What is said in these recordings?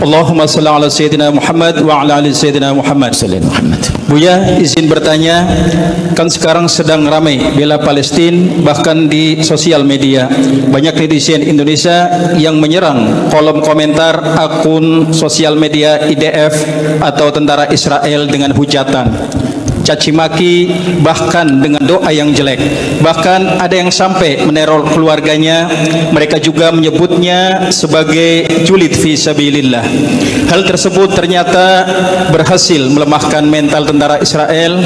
Allahumma salli ala Sayyidina Muhammad wa ala ali Sayyidina Muhammad. Buya, izin bertanya, kan sekarang sedang ramai bela Palestina, bahkan di sosial media banyak netizen Indonesia yang menyerang kolom komentar akun sosial media IDF atau tentara Israel dengan hujatan, caci maki, bahkan dengan doa yang jelek. Bahkan ada yang sampai meneror keluarganya. Mereka juga menyebutnya sebagai julid fi sabilillah. Hal tersebut ternyata berhasil melemahkan mental tentara Israel.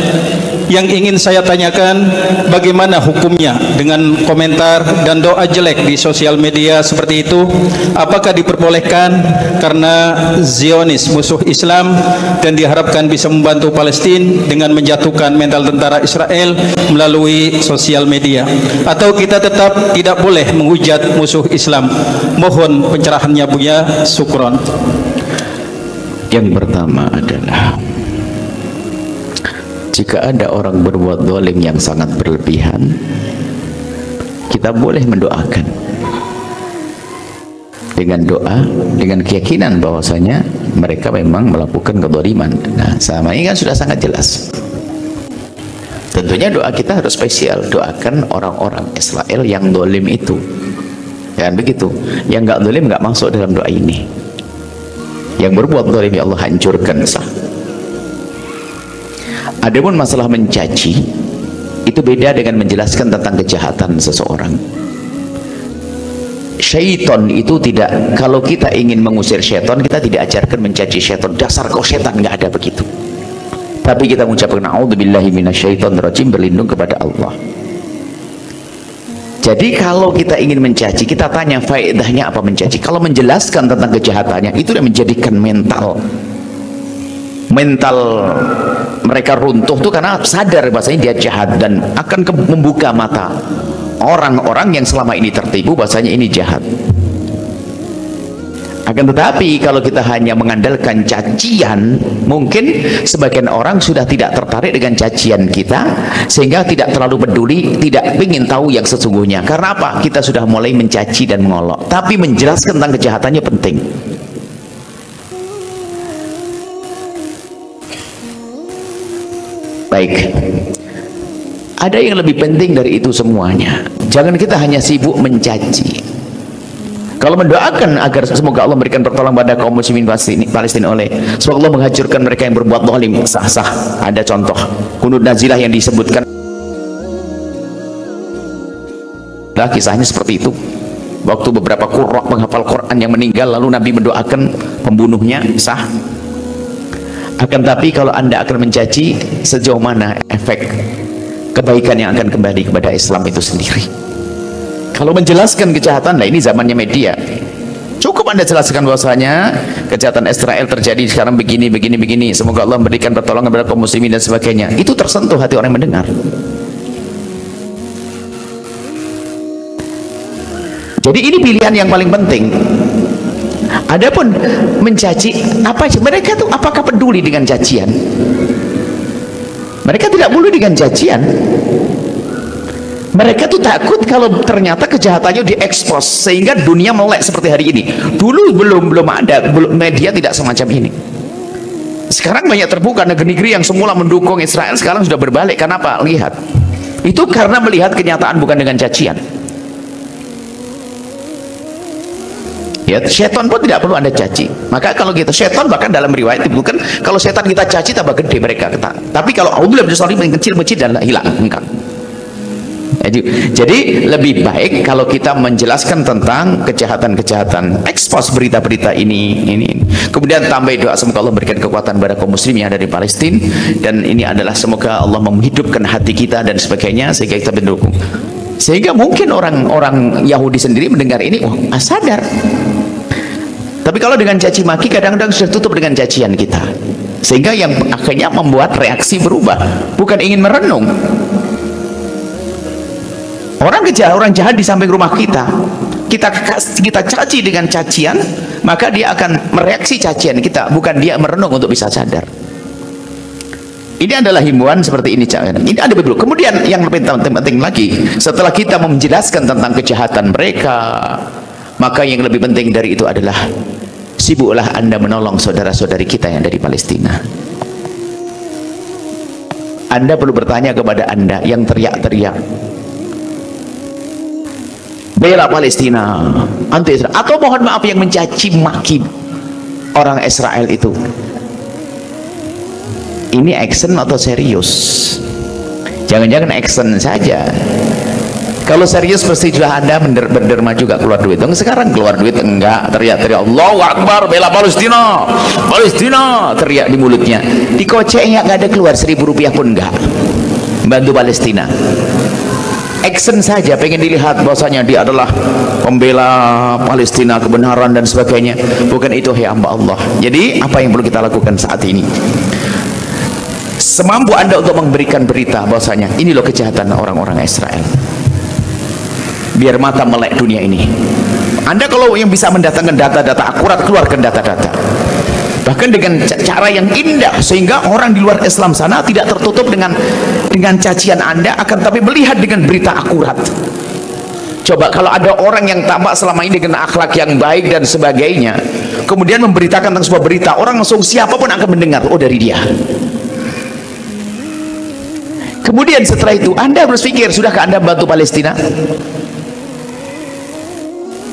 Yang ingin saya tanyakan, bagaimana hukumnya dengan komentar dan doa jelek di sosial media seperti itu? Apakah diperbolehkan karena Zionis musuh Islam dan diharapkan bisa membantu Palestina dengan menjatuhkan mental tentara Israel melalui sosial media, atau kita tetap tidak boleh menghujat musuh Islam? Mohon pencerahannya Buya, syukron. Yang pertama adalah, jika ada orang berbuat zalim yang sangat berlebihan, kita boleh mendoakan dengan doa, dengan keyakinan bahwasanya mereka memang melakukan kezaliman. Nah, sama ini kan sudah sangat jelas. Tentunya doa kita harus spesial, doakan orang-orang Israel yang zalim itu. Dan begitu, yang nggak zalim nggak masuk dalam doa ini. Yang berbuat zalim ya Allah hancurkan sah. Adapun masalah mencaci, itu beda dengan menjelaskan tentang kejahatan seseorang. Syaitan itu tidak, kalau kita ingin mengusir syaitan, kita tidak ajarkan mencaci syaitan, dasar kau syaitan, nggak ada begitu. Tapi kita mengucapkan a'udzubillahi minasyaitonirrajim, berlindung kepada Allah. Jadi kalau kita ingin mencaci, kita tanya faedahnya apa mencaci. Kalau menjelaskan tentang kejahatannya, itu yang menjadikan mental mereka runtuh tuh karena sadar bahasanya dia jahat, dan akan membuka mata orang-orang yang selama ini tertipu bahasanya ini jahat. Akan tetapi kalau kita hanya mengandalkan cacian, mungkin sebagian orang sudah tidak tertarik dengan cacian kita, sehingga tidak terlalu peduli, tidak ingin tahu yang sesungguhnya. Karena apa? Kita sudah mulai mencaci dan mengolok. Tapi menjelaskan tentang kejahatannya penting. Baik, ada yang lebih penting dari itu semuanya. Jangan kita hanya sibuk mencaci. Kalau mendoakan agar semoga Allah memberikan pertolongan pada kaum muslimin Palestina, oleh semoga Allah menghancurkan mereka yang berbuat zalim, sah-sah. Ada contoh kunut nazilah yang disebutkan, nah, kisahnya seperti itu. Waktu beberapa qurra penghafal Quran yang meninggal, lalu Nabi mendoakan pembunuhnya, sah. Akan tapi kalau Anda akan mencaci, sejauh mana efek kebaikan yang akan kembali kepada Islam itu sendiri? Kalau menjelaskan kejahatan, nah ini zamannya media, cukup Anda jelaskan bahwasanya kejahatan Israel terjadi sekarang begini, semoga Allah memberikan pertolongan kepada kaum muslimin dan sebagainya. Itu tersentuh hati orang yang mendengar. Jadi ini pilihan yang paling penting. Adapun mencaci, apa sih mereka tuh, apakah peduli dengan cacian? Mereka tidak peduli dengan cacian. Mereka tuh takut kalau ternyata kejahatannya diekspos sehingga dunia melek seperti hari ini. Dulu belum ada, media tidak semacam ini. Sekarang banyak terbuka, negeri-negeri yang semula mendukung Israel sekarang sudah berbalik. Kenapa? Lihat, itu karena melihat kenyataan, bukan dengan cacian. Ya, setan pun tidak perlu Anda caci. Maka kalau gitu, setan bahkan dalam riwayat bukan kalau setan kita caci tambah gede mereka. Tapi kalau auzubillahi minasyaitonir rajim, kecil dan hilang, enggak. Jadi lebih baik kalau kita menjelaskan tentang kejahatan-kejahatan, ekspos berita-berita ini. Kemudian tambah doa semoga Allah memberikan kekuatan kepada kaum muslim yang ada di Palestina, dan ini adalah semoga Allah menghidupkan hati kita dan sebagainya sehingga kita mendukung. Sehingga mungkin orang-orang Yahudi sendiri mendengar ini, oh sadar. Tapi kalau dengan caci maki, kadang-kadang sudah tutup dengan cacian kita, sehingga yang akhirnya membuat reaksi berubah, bukan ingin merenung. Orang jahat di samping rumah kita caci dengan cacian, maka dia akan mereaksi cacian kita, bukan dia merenung untuk bisa sadar. Ini adalah himbauan seperti ini. Ini ada dulu. Kemudian yang lebih penting lagi, setelah kita menjelaskan tentang kejahatan mereka, maka yang lebih penting dari itu adalah sibuklah Anda menolong saudara-saudari kita yang dari Palestina. Anda perlu bertanya kepada Anda yang teriak-teriak bela Palestina, anti Israel, atau mohon maaf yang mencaci maki orang Israel itu. Ini action atau serius? Jangan-jangan action saja. Kalau serius pasti sudah Anda berderma juga keluar duit. Sekarang keluar duit enggak, teriak-teriak Allahu Akbar bela Palestina, Palestina, teriak di mulutnya. Di koceknya enggak ada keluar Rp1.000 pun enggak. Bantu Palestina. Action saja, pengen dilihat bahwasanya dia adalah pembela Palestina, kebenaran dan sebagainya. Bukan itu, hai hamba Allah. Jadi apa yang perlu kita lakukan saat ini? Semampu Anda untuk memberikan berita bahwasanya ini loh kejahatan orang-orang Israel. Biar mata melek dunia ini. Anda kalau yang bisa mendatangkan data-data akurat, keluarkan data-data. Bahkan dengan cara yang indah, sehingga orang di luar Islam sana tidak tertutup dengan cacian Anda, akan tapi melihat dengan berita akurat. Coba kalau ada orang yang tampak selama ini dengan akhlak yang baik dan sebagainya, kemudian memberitakan tentang sebuah berita, orang langsung siapapun akan mendengar, oh dari dia. Kemudian setelah itu Anda berpikir, sudahkah Anda bantu Palestina?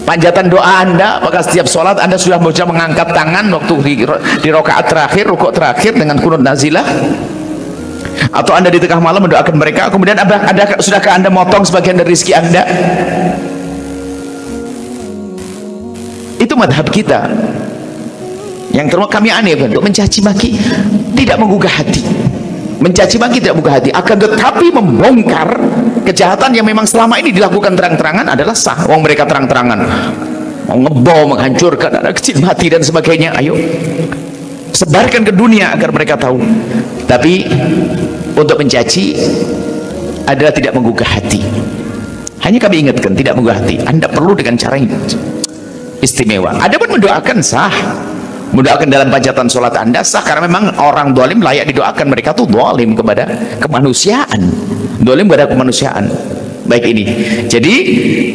Panjatan doa Anda, apakah setiap sholat Anda sudah mengangkat tangan waktu di rakaat terakhir, rukuk terakhir dengan kunut nazilah? Atau Anda di tengah malam mendoakan mereka? Kemudian sudahkah Anda motong sebagian dari rezeki Anda? Itu madhab kita. Yang terus kami aneh, untuk mencaci maki tidak menggugah hati. Mencaci maki tidak menggugah hati, akan tetapi membongkar kejahatan yang memang selama ini dilakukan terang-terangan adalah sah. Wong mereka terang-terangan mau ngebom, menghancurkan anak kecil mati dan sebagainya. Ayo sebarkan ke dunia agar mereka tahu. Tapi untuk mencaci adalah tidak menggugah hati. Hanya kami ingatkan, tidak menggugah hati. Anda perlu dengan cara yang istimewa. Ada pun mendoakan sah, mendoakan dalam panjatan sholat Anda sah, karena memang orang zalim layak didoakan. Mereka tuh zalim kepada kemanusiaan, zalim kepada kemanusiaan. Baik ini, jadi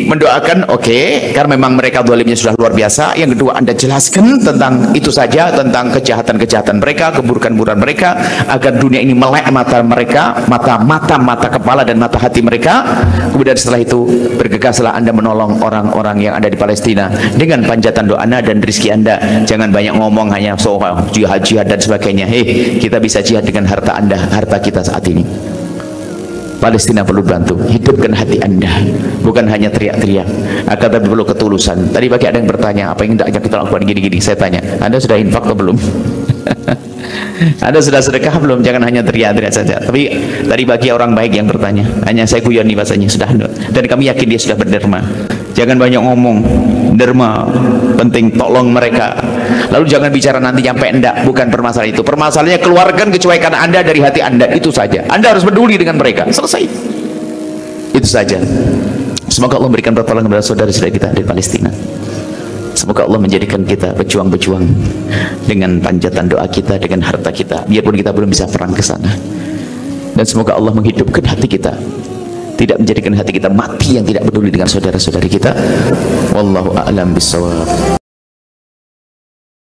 mendoakan oke, karena memang mereka zalimnya sudah luar biasa. Yang kedua, Anda jelaskan tentang itu saja, tentang kejahatan-kejahatan mereka, keburukan-keburukan mereka, agar dunia ini melek mata mereka, mata kepala dan mata hati mereka. Kemudian setelah itu bergegaslah Anda menolong orang-orang yang ada di Palestina dengan panjatan doa Anda dan rezeki Anda. Jangan banyak ngomong hanya soal jihad dan sebagainya. Kita bisa jihad dengan harta Anda, harta kita saat ini. Palestina perlu bantu, hidupkan hati Anda, bukan hanya teriak-teriak, akan tapi perlu ketulusan. Tadi pagi ada yang bertanya, apa yang tidak kita lakukan gini-gini. Saya tanya, Anda sudah infak atau belum? Anda sudah sedekah belum? Jangan hanya teriak-teriak saja. Tapi tadi pagi orang baik yang bertanya, hanya saya guyon nih bahasanya, sudah. Dan kami yakin dia sudah berderma. Jangan banyak ngomong, derma penting, tolong mereka. Lalu jangan bicara nanti nyampe enggak, bukan permasalahan itu. Permasalahannya keluarkan kecuekan Anda dari hati Anda, itu saja. Anda harus peduli dengan mereka, selesai. Itu saja. Semoga Allah memberikan pertolongan kepada saudara-saudara kita di Palestina. Semoga Allah menjadikan kita pejuang-pejuang dengan panjatan doa kita, dengan harta kita, biarpun kita belum bisa perang ke sana. Dan semoga Allah menghidupkan hati kita, tidak menjadikan hati kita mati yang tidak peduli dengan saudara-saudari kita. Wallahu a'lam bishawab.